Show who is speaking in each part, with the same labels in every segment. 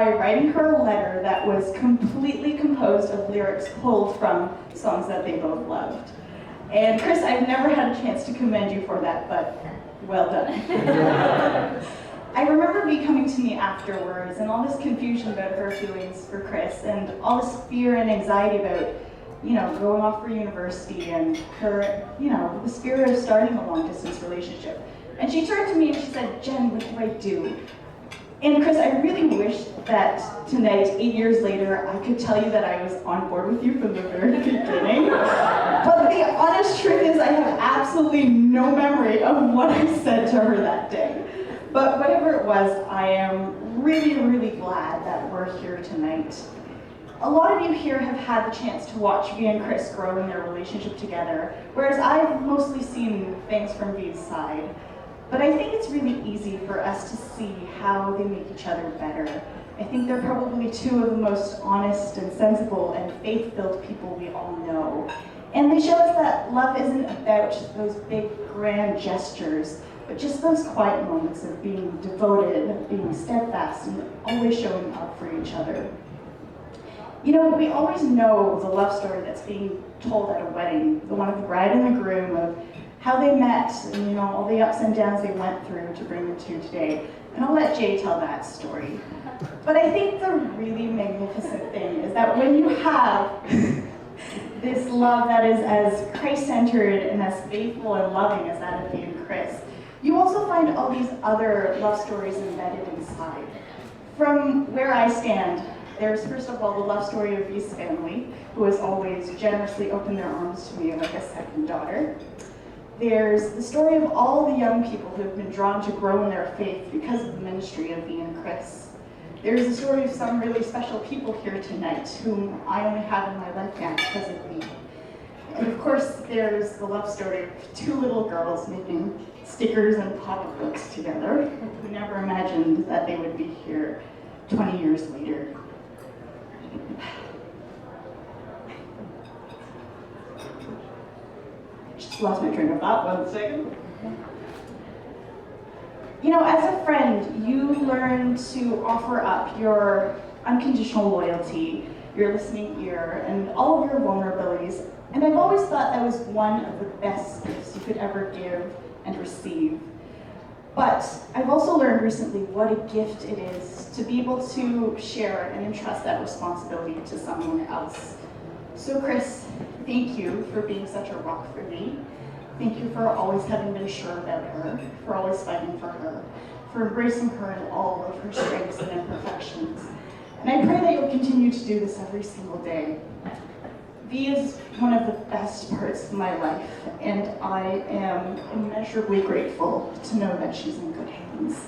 Speaker 1: by writing her a letter that was completely composed of lyrics pulled from songs that they both loved. And Chris, I've never had a chance to commend you for that, but well done. I remember Vee coming to me afterwards and all this confusion about her feelings for Chris and all this fear and anxiety about, going off for university and her, the spirit of starting a long distance relationship. And she turned to me and she said, "Jen, what do I do?" And Chris, I really wish that tonight, 8 years later, I could tell you that I was on board with you from the very beginning. But the honest truth is I have absolutely no memory of what I said to her that day. But whatever it was, I am really, really glad that we're here tonight. A lot of you here have had the chance to watch Vee and Chris grow in their relationship together, whereas I've mostly seen things from Vee's side. But I think it's really easy for us to see how they make each other better. I think they're probably two of the most honest and sensible and faith-filled people we all know. And they show us that love isn't about those big, grand gestures, but just those quiet moments of being devoted, of being steadfast, and always showing up for each other. We always know the love story that's being told at a wedding, the one of the bride and the groom, of how they met and all the ups and downs they went through to bring them to today. And I'll let Jay tell that story. But I think the really magnificent thing is that when you have this love that is as Christ-centered and as faithful and loving as that of Vee and Chris, you also find all these other love stories embedded inside. From where I stand, there's first of all the love story of Vee's family, who has always generously opened their arms to me like a second daughter. There's the story of all the young people who have been drawn to grow in their faith because of the ministry of Vee and Chris. There's the story of some really special people here tonight whom I only have in my life now because of Vee. And of course, there's the love story of two little girls making stickers and pop-up books together who never imagined that they would be here 20 years later. Just lost my train of thought, 1 second. As a friend, you learn to offer up your unconditional loyalty, your listening ear, and all of your vulnerabilities. And I've always thought that was one of the best gifts you could ever give and receive. But I've also learned recently what a gift it is to be able to share and entrust that responsibility to someone else. So Chris, thank you for being such a rock for me. Thank you for always having been sure about her, for always fighting for her, for embracing her in all of her strengths and imperfections. And I pray that you'll continue to do this every single day. Vee is one of the best parts of my life, and I am immeasurably grateful to know that she's in good hands.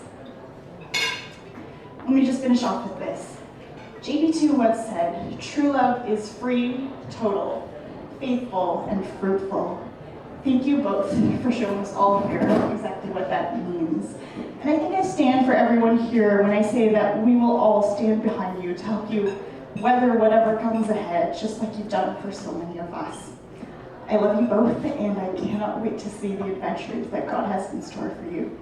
Speaker 1: Let me just finish off with this. JB2 once said, "True love is free, total, faithful, and fruitful." Thank you both for showing us all here exactly what that means. And I think I stand for everyone here when I say that we will all stand behind you to help you weather whatever comes ahead, just like you've done for so many of us. I love you both, and I cannot wait to see the adventures that God has in store for you.